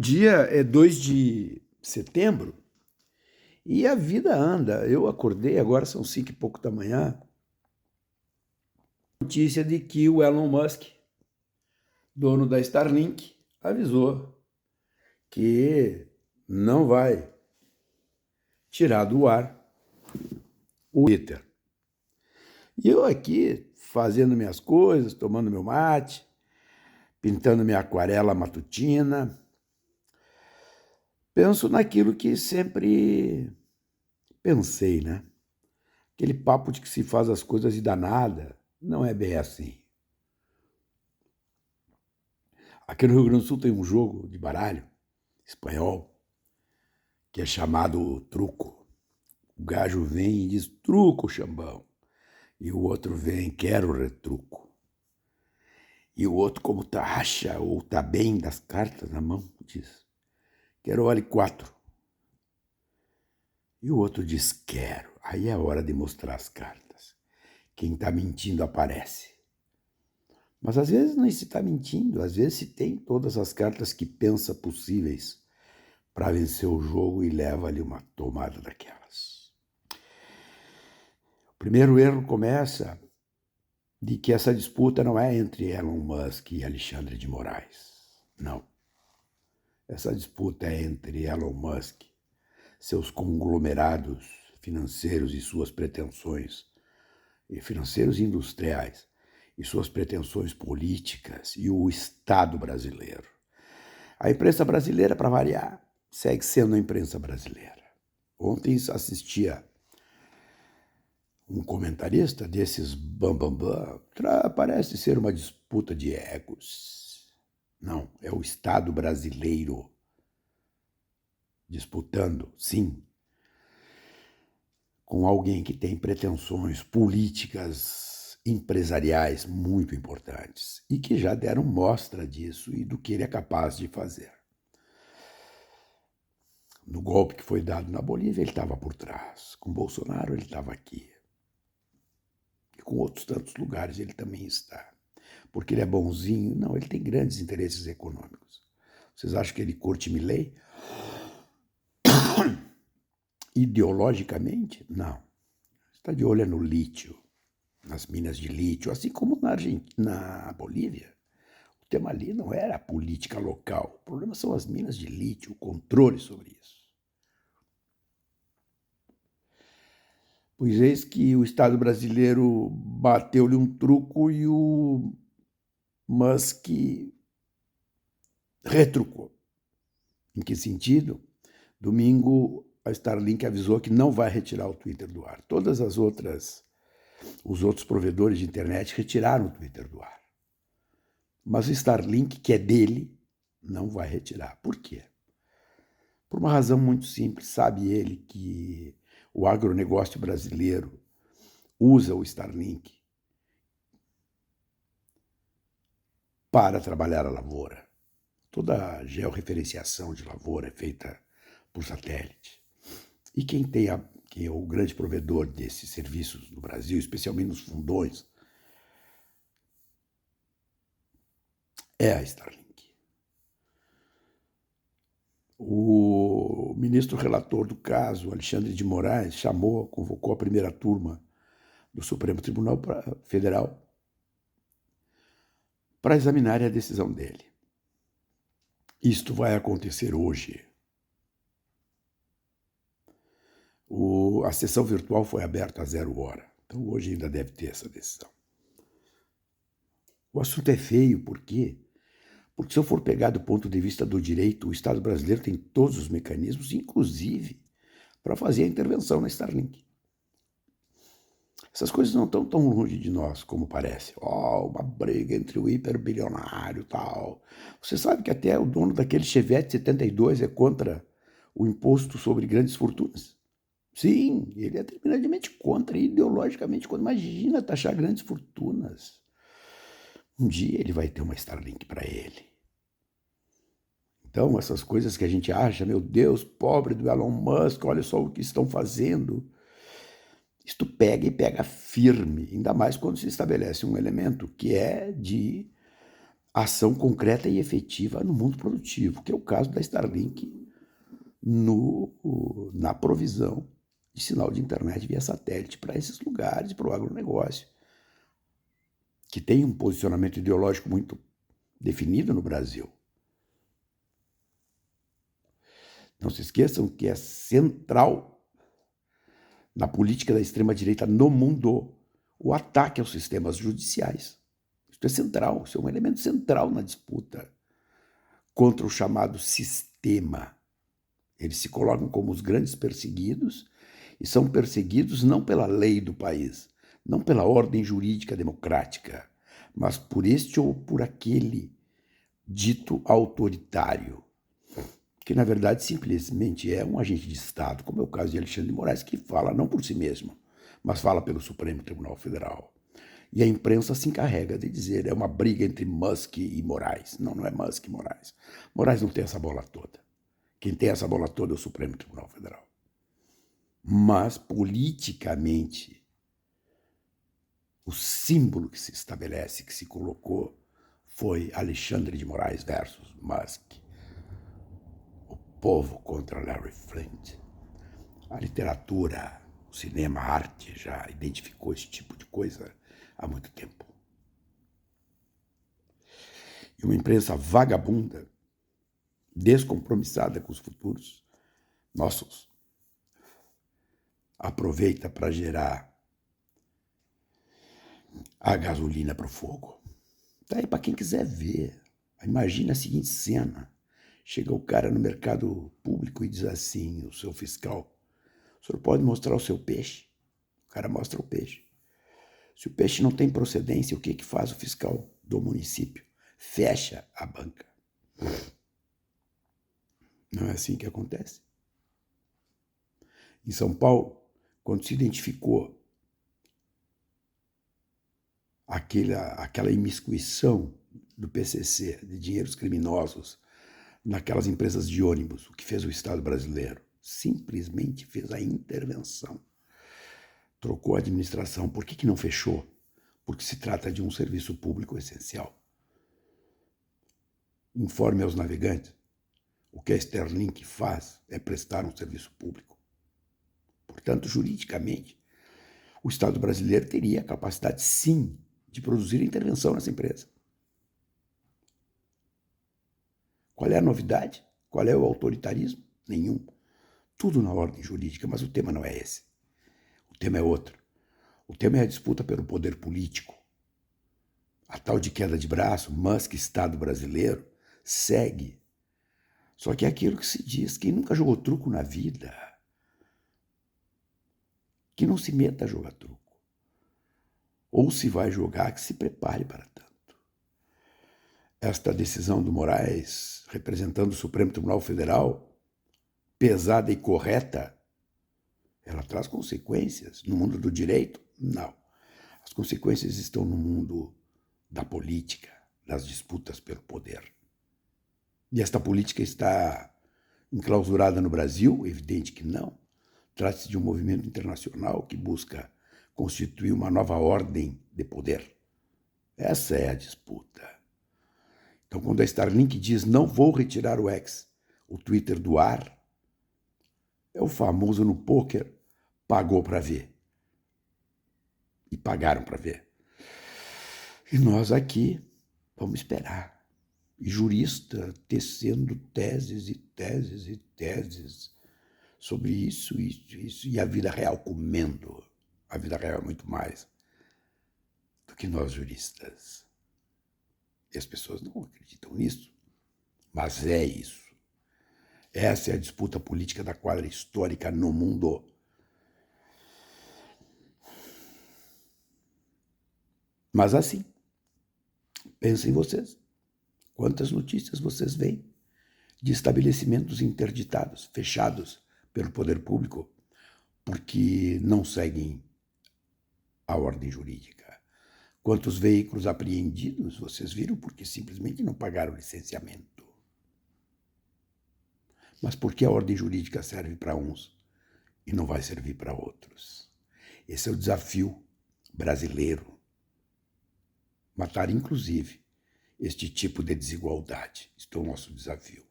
dia é 2 de setembro e a vida anda. Eu acordei, agora são 5 e pouco da manhã, notícia de que o Elon Musk, dono da Starlink, avisou que não vai tirar do ar o Twitter. E eu aqui fazendo minhas coisas, tomando meu mate, pintando minha aquarela matutina, penso naquilo que sempre pensei, né? Aquele papo de que se faz as coisas e dá nada, não é bem assim. Aqui no Rio Grande do Sul tem um jogo de baralho espanhol que é chamado truco. O gajo vem e diz truco, chambão. E o outro vem, quero retruco. E o outro, como acha ou tá bem das cartas na mão, diz, quero vale 4. E o outro diz, quero. Aí é a hora de mostrar as cartas. Quem tá mentindo aparece. Mas às vezes não se está mentindo, às vezes se tem todas as cartas que pensa possíveis para vencer o jogo e leva ali uma tomada daquelas. O primeiro erro começa de que essa disputa não é entre Elon Musk e Alexandre de Moraes. Não. Essa disputa é entre Elon Musk, seus conglomerados financeiros e suas pretensões, financeiros e industriais, e suas pretensões políticas e o Estado brasileiro. A imprensa brasileira, para variar, segue sendo a imprensa brasileira. Ontem assistia um comentarista desses bambambam, parece ser uma disputa de egos. Não, é o Estado brasileiro disputando, sim, com alguém que tem pretensões políticas empresariais muito importantes e que já deram mostra disso e do que ele é capaz de fazer. No golpe que foi dado na Bolívia, ele estava por trás. Com Bolsonaro, ele estava aqui. E com outros tantos lugares ele também está. Porque ele é bonzinho? Não, ele tem grandes interesses econômicos. Vocês acham que ele curte Milei? Ideologicamente? Não. Está de olho no lítio, nas minas de lítio, assim como na Bolívia. O tema ali não era a política local. O problema são as minas de lítio, o controle sobre isso. Pois eis que o Estado brasileiro bateu-lhe um truco e o Musk retrucou. Em que sentido? Domingo, a Starlink avisou que não vai retirar o Twitter do ar. Todas as outras, os outros provedores de internet retiraram o Twitter do ar. Mas o Starlink, que é dele, não vai retirar. Por quê? Por uma razão muito simples. Sabe ele que o agronegócio brasileiro usa o Starlink para trabalhar a lavoura. Toda a georreferenciação de lavoura é feita por satélite. E quem é o grande provedor desses serviços no Brasil, especialmente nos fundões, é a Starlink. O ministro relator do caso, Alexandre de Moraes, convocou a primeira turma do Supremo Tribunal Federal para examinar a decisão dele. Isto vai acontecer hoje. A sessão virtual foi aberta a 0h, então hoje ainda deve ter essa decisão. O assunto é feio, por quê? Porque se eu for pegar do ponto de vista do direito, o Estado brasileiro tem todos os mecanismos, inclusive para fazer a intervenção na Starlink. Essas coisas não estão tão longe de nós como parece. Uma briga entre o hiperbilionário e tal. Você sabe que até o dono daquele Chevette 72 é contra o imposto sobre grandes fortunas? Sim, ele é terminantemente contra, ideologicamente contra. Imagina taxar grandes fortunas. Um dia ele vai ter uma Starlink para ele. Então, essas coisas que a gente acha, meu Deus, pobre do Elon Musk, olha só o que estão fazendo. Isto pega e pega firme, ainda mais quando se estabelece um elemento que é de ação concreta e efetiva no mundo produtivo, que é o caso da Starlink na provisão de sinal de internet via satélite para esses lugares, para o agronegócio, que tem um posicionamento ideológico muito definido no Brasil. Não se esqueçam que é central na política da extrema-direita no mundo o ataque aos sistemas judiciais. Isso é central, isso é um elemento central na disputa contra o chamado sistema. Eles se colocam como os grandes perseguidos e são perseguidos não pela lei do país, não pela ordem jurídica democrática, mas por este ou por aquele dito autoritário, que na verdade simplesmente é um agente de Estado, como é o caso de Alexandre de Moraes, que fala não por si mesmo, mas fala pelo Supremo Tribunal Federal. E a imprensa se encarrega de dizer é uma briga entre Musk e Moraes. Não, não é Musk e Moraes. Moraes não tem essa bola toda. Quem tem essa bola toda é o Supremo Tribunal Federal. Mas, politicamente, o símbolo que se estabelece, que se colocou, foi Alexandre de Moraes versus Musk. O povo contra Larry Flynt. A literatura, o cinema, a arte já identificou esse tipo de coisa há muito tempo. E uma imprensa vagabunda, descompromissada com os futuros nossos, aproveita para gerar a gasolina para o fogo. Daí para quem quiser ver, imagina a seguinte cena. Chega o cara no mercado público e diz assim, o seu fiscal, o senhor pode mostrar o seu peixe? O cara mostra o peixe. Se o peixe não tem procedência, o que faz o fiscal do município? Fecha a banca. Não é assim que acontece? Em São Paulo, quando se identificou aquela imiscuição do PCC, de dinheiros criminosos, naquelas empresas de ônibus, o que fez o Estado brasileiro? Simplesmente fez a intervenção. Trocou a administração. Por que não fechou? Porque se trata de um serviço público essencial. Informe aos navegantes. O que a Starlink faz é prestar um serviço público. Portanto, juridicamente, o Estado brasileiro teria a capacidade, sim, de produzir intervenção nessa empresa. Qual é a novidade? Qual é o autoritarismo? Nenhum. Tudo na ordem jurídica, mas o tema não é esse. O tema é outro. O tema é a disputa pelo poder político. A tal de queda de braço, Musk, Estado brasileiro, segue. Só que é aquilo que se diz, quem nunca jogou truco na vida, que não se meta a jogar truco. Ou se vai jogar, que se prepare para tanto. Esta decisão do Moraes, representando o Supremo Tribunal Federal, pesada e correta, ela traz consequências. No mundo do direito? Não. As consequências estão no mundo da política, das disputas pelo poder. E esta política está enclausurada no Brasil? Evidente que não. Trata-se de um movimento internacional que busca constituir uma nova ordem de poder. Essa é a disputa. Então, quando a Starlink diz não vou retirar o X, o Twitter do ar, é o famoso no pôquer, pagou para ver. E pagaram para ver. E nós aqui vamos esperar. E jurista tecendo teses e teses e teses sobre isso, e a vida real comendo. A vida real é muito mais do que nós juristas. E as pessoas não acreditam nisso, mas é isso. Essa é a disputa política da quadra histórica no mundo. Mas assim, pensem vocês. Quantas notícias vocês veem de estabelecimentos interditados, fechados pelo poder público, porque não seguem a ordem jurídica? Quantos veículos apreendidos vocês viram porque simplesmente não pagaram licenciamento? Mas por que a ordem jurídica serve para uns e não vai servir para outros? Esse é o desafio brasileiro. Matar, inclusive, este tipo de desigualdade. Este é o nosso desafio.